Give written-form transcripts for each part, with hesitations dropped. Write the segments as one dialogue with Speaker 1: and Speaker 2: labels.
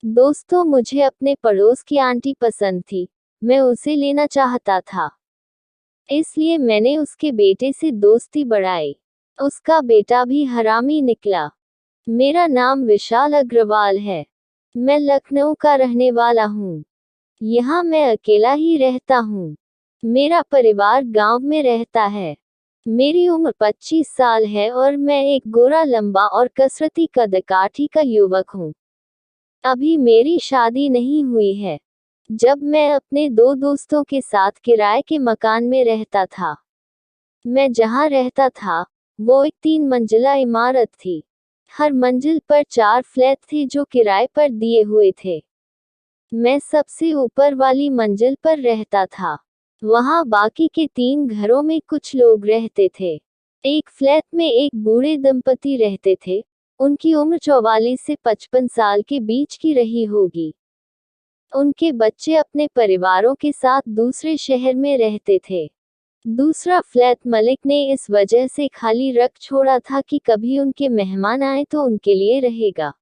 Speaker 1: दोस्तों, मुझे अपने पड़ोस की आंटी पसंद थी। मैं उसे लेना चाहता था, इसलिए मैंने उसके बेटे से दोस्ती बढ़ाई। उसका बेटा भी हरामी निकला। मेरा नाम विशाल अग्रवाल है। मैं लखनऊ का रहने वाला हूँ। यहाँ मैं अकेला ही रहता हूँ। मेरा परिवार गांव में रहता है। मेरी उम्र 25 साल है और मैं एक गोरा, लंबा और कसरती कदकाठी का युवक हूँ। अभी मेरी शादी नहीं हुई है। जब मैं अपने दो दोस्तों के साथ किराए के मकान में रहता था। मैं जहाँ रहता था, वो एक 3 मंजिला इमारत थी। हर मंजिल पर 4 फ्लैट थे जो किराए पर दिए हुए थे। मैं सबसे ऊपर वाली मंजिल पर रहता था। वहाँ बाकी के 3 घरों में कुछ लोग रहते थे। एक फ्लैट में एक बूढ़े दंपति रहते थे। उनकी उम्र 44 से 55 साल के बीच की रही होगी। उनके बच्चे अपने परिवारों के साथ दूसरे शहर में रहते थे। दूसरा फ्लैट मलिक ने इस वजह से खाली रख छोड़ा था कि कभी उनके मेहमान आए तो उनके लिए रहेगा।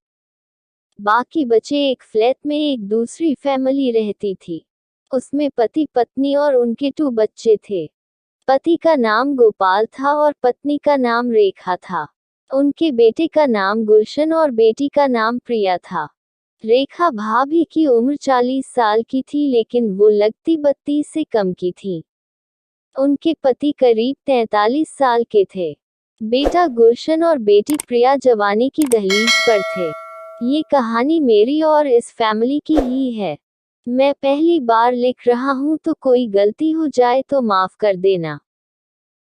Speaker 1: बाकी बचे एक फ्लैट में एक दूसरी फैमिली रहती थी। उसमें पति पत्नी और उनके 2 बच्चे थे। पति का नाम गोपाल था और पत्नी का नाम रेखा था। उनके बेटे का नाम गुलशन और बेटी का नाम प्रिया था। रेखा भाभी की उम्र 40 साल की थी, लेकिन वो लगती 32 से कम की थी। उनके पति करीब 43 साल के थे। बेटा गुलशन और बेटी प्रिया जवानी की दहलीज पर थे। ये कहानी मेरी और इस फैमिली की ही है। मैं पहली बार लिख रहा हूँ, तो कोई गलती हो जाए तो माफ कर देना।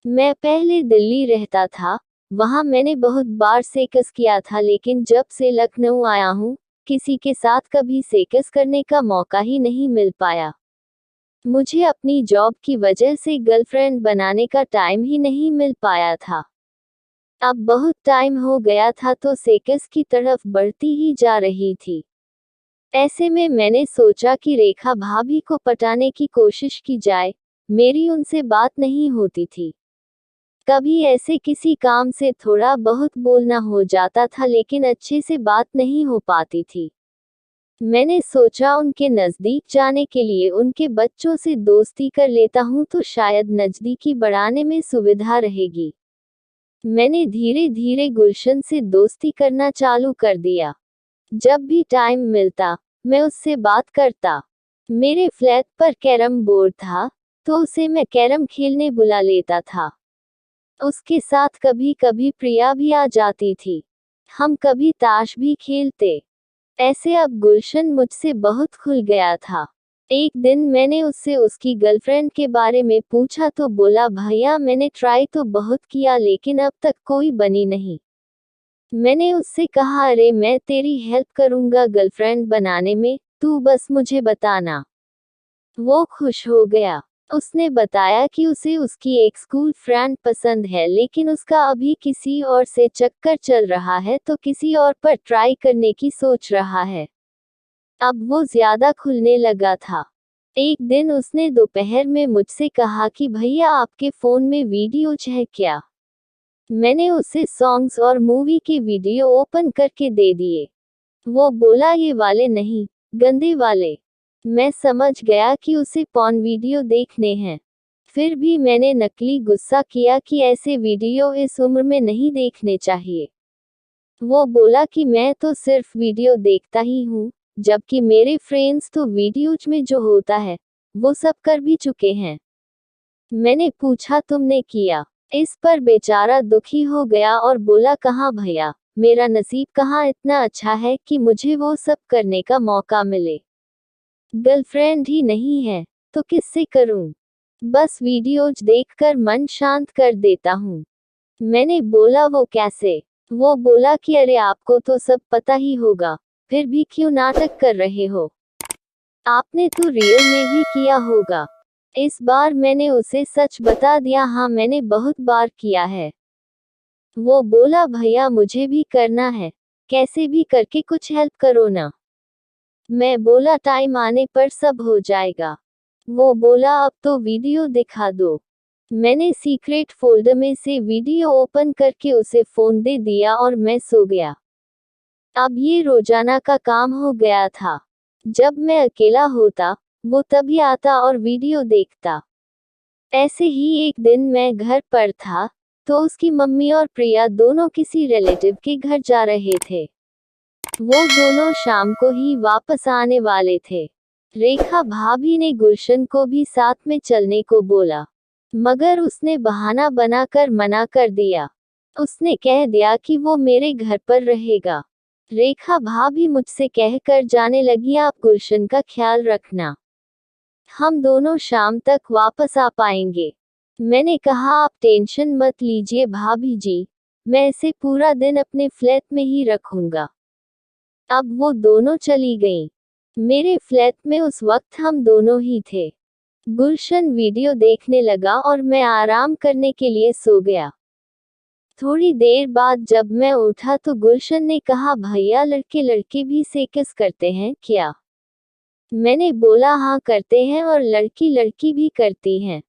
Speaker 1: मैं पहले दिल्ली रहता था। वहाँ मैंने बहुत बार सेक्स किया था, लेकिन जब से लखनऊ आया हूँ, किसी के साथ कभी सेक्स करने का मौका ही नहीं मिल पाया। मुझे अपनी जॉब की वजह से गर्लफ्रेंड बनाने का टाइम ही नहीं मिल पाया था। अब बहुत टाइम हो गया था तो सेक्स की तरफ बढ़ती ही जा रही थी। ऐसे में मैंने सोचा कि रेखा भाभी को पटाने की कोशिश की जाए। मेरी उनसे बात नहीं होती थी। कभी ऐसे किसी काम से थोड़ा बहुत बोलना हो जाता था, लेकिन अच्छे से बात नहीं हो पाती थी। मैंने सोचा उनके नज़दीक जाने के लिए उनके बच्चों से दोस्ती कर लेता हूँ तो शायद नज़दीकी बढ़ाने में सुविधा रहेगी। मैंने धीरे धीरे गुलशन से दोस्ती करना चालू कर दिया। जब भी टाइम मिलता, मैं उससे बात करता। मेरे फ्लैट पर कैरम बोर्ड था, तो उसे मैं कैरम खेलने बुला लेता था। उसके साथ कभी कभी प्रिया भी आ जाती थी। हम कभी ताश भी खेलते। ऐसे अब गुलशन मुझसे बहुत खुल गया था। एक दिन मैंने उससे उसकी गर्लफ्रेंड के बारे में पूछा तो बोला, भैया मैंने ट्राई तो बहुत किया लेकिन अब तक कोई बनी नहीं। मैंने उससे कहा, अरे मैं तेरी हेल्प करूंगा गर्लफ्रेंड बनाने में, तू बस मुझे बताना। वो खुश हो गया। उसने बताया कि उसे उसकी एक स्कूल फ्रेंड पसंद है, लेकिन उसका अभी किसी और से चक्कर चल रहा है तो किसी और पर ट्राई करने की सोच रहा है। अब वो ज्यादा खुलने लगा था। एक दिन उसने दोपहर में मुझसे कहा कि भैया आपके फोन में वीडियोज है क्या। मैंने उसे सॉन्ग्स और मूवी के वीडियो ओपन करके दे दिए। वो बोला, ये वाले नहीं, गंदे वाले। मैं समझ गया कि उसे पॉर्न वीडियो देखने हैं। फिर भी मैंने नकली गुस्सा किया कि ऐसे वीडियो इस उम्र में नहीं देखने चाहिए। वो बोला कि मैं तो सिर्फ वीडियो देखता ही हूँ, जबकि मेरे फ्रेंड्स तो वीडियोज में जो होता है वो सब कर भी चुके हैं। मैंने पूछा, तुमने किया? इस पर बेचारा दुखी हो गया और बोला, कहाँ भैया, मेरा नसीब कहाँ इतना अच्छा है कि मुझे वो सब करने का मौका मिले। गर्लफ्रेंड ही नहीं है तो किससे करूं? बस वीडियोज देखकर मन शांत कर देता हूँ। मैंने बोला, वो कैसे? वो बोला कि अरे आपको तो सब पता ही होगा, फिर भी क्यों नाटक कर रहे हो? आपने तो रियल में भी किया होगा। इस बार मैंने उसे सच बता दिया, हाँ मैंने बहुत बार किया है। वो बोला, भैया मुझे भी करना है, कैसे भी करके कुछ हेल्प करो ना। मैं बोला, टाइम आने पर सब हो जाएगा। वो बोला, अब तो वीडियो दिखा दो। मैंने सीक्रेट फोल्डर में से वीडियो ओपन करके उसे फोन दे दिया और मैं सो गया। अब ये रोजाना का काम हो गया था। जब मैं अकेला होता, वो तभी आता और वीडियो देखता। ऐसे ही एक दिन मैं घर पर था, तो उसकी मम्मी और प्रिया दोनों किसी रिलेटिव के घर जा रहे थे। वो दोनों शाम को ही वापस आने वाले थे। रेखा भाभी ने गुलशन को भी साथ में चलने को बोला, मगर उसने बहाना बनाकर मना कर दिया। उसने कह दिया कि वो मेरे घर पर रहेगा। रेखा भाभी मुझसे कहकर जाने लगी, आप गुलशन का ख्याल रखना, हम दोनों शाम तक वापस आ पाएंगे। मैंने कहा, आप टेंशन मत लीजिए भाभी जी, मैं इसे पूरा दिन अपने फ्लैट में ही रखूंगा। अब वो दोनों चली गईं। मेरे फ्लैट में उस वक्त हम दोनों ही थे। गुलशन वीडियो देखने लगा और मैं आराम करने के लिए सो गया। थोड़ी देर बाद जब मैं उठा तो गुलशन ने कहा, भैया लड़के लड़के भी सेक्स करते हैं क्या? मैंने बोला, हाँ करते हैं, और लड़की लड़की भी करती हैं।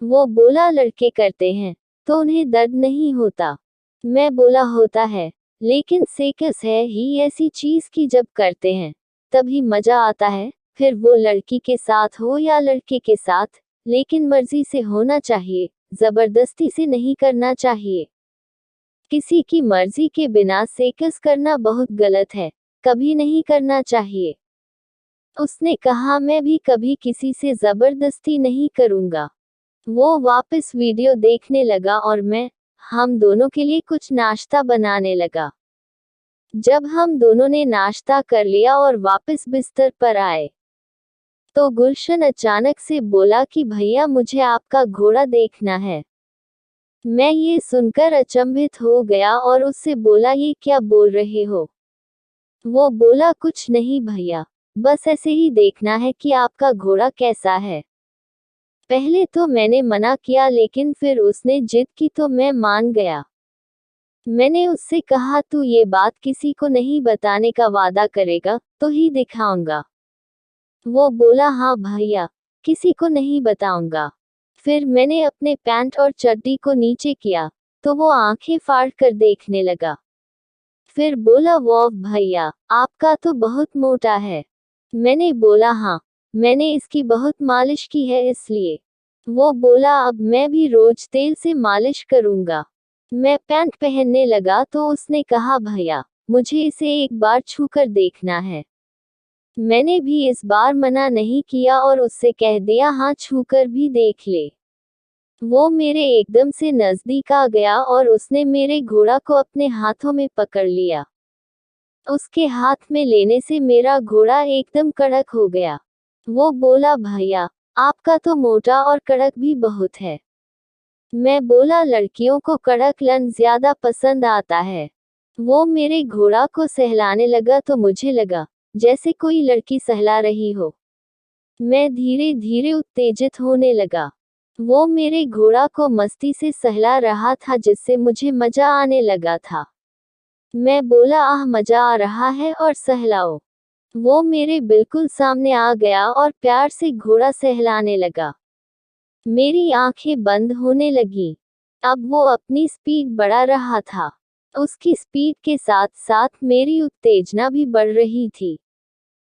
Speaker 1: वो बोला, लड़के करते हैं तो उन्हें दर्द नहीं होता? मैं बोला, होता है, लेकिन सेक्स है ही ऐसी चीज की जब करते हैं तभी मजा आता है, फिर वो लड़की के साथ हो या लड़के के साथ, लेकिन मर्जी से होना चाहिए, जबरदस्ती से नहीं करना चाहिए। किसी की मर्जी के बिना सेक्स करना बहुत गलत है, कभी नहीं करना चाहिए। उसने कहा, मैं भी कभी किसी से जबरदस्ती नहीं करूंगा। वो वापस वीडियो देखने लगा और हम दोनों के लिए कुछ नाश्ता बनाने लगा। जब हम दोनों ने नाश्ता कर लिया और वापस बिस्तर पर आए, तो गुलशन अचानक से बोला कि भैया मुझे आपका घोड़ा देखना है। मैं ये सुनकर अचंभित हो गया और उससे बोला, ये क्या बोल रहे हो? वो बोला, कुछ नहीं भैया, बस ऐसे ही देखना है कि आपका घोड़ा कैसा है। पहले तो मैंने मना किया, लेकिन फिर उसने जिद की तो मैं मान गया। मैंने उससे कहा, तू ये बात किसी को नहीं बताने का वादा करेगा तो ही दिखाऊंगा। वो बोला, हाँ भैया, किसी को नहीं बताऊंगा। फिर मैंने अपने पैंट और चड्डी को नीचे किया तो वो आंखें फाड़ कर देखने लगा। फिर बोला, वाह भैया, आपका तो बहुत मोटा है। मैंने बोला, हाँ, मैंने इसकी बहुत मालिश की है इसलिए। वो बोला, अब मैं भी रोज तेल से मालिश करूंगा। मैं पैंट पहनने लगा तो उसने कहा, भैया मुझे इसे एक बार छूकर देखना है। मैंने भी इस बार मना नहीं किया और उससे कह दिया, हाँ छूकर भी देख ले। वो मेरे एकदम से नजदीक आ गया और उसने मेरे घोड़ा को अपने हाथों में पकड़ लिया। उसके हाथ में लेने से मेरा घोड़ा एकदम कड़क हो गया। वो बोला, भैया आपका तो मोटा और कड़क भी बहुत है। मैं बोला, लड़कियों को कड़क लन ज्यादा पसंद आता है। वो मेरे घोड़ा को सहलाने लगा तो मुझे लगा जैसे कोई लड़की सहला रही हो। मैं धीरे धीरे उत्तेजित होने लगा। वो मेरे घोड़ा को मस्ती से सहला रहा था जिससे मुझे मजा आने लगा था। मैं बोला, आह मजा आ रहा है और सहलाओ। वो मेरे बिल्कुल सामने आ गया और प्यार से घोड़ा सहलाने लगा। मेरी आंखें बंद होने लगी। अब वो अपनी स्पीड बढ़ा रहा था। उसकी स्पीड के साथ साथ मेरी उत्तेजना भी बढ़ रही थी।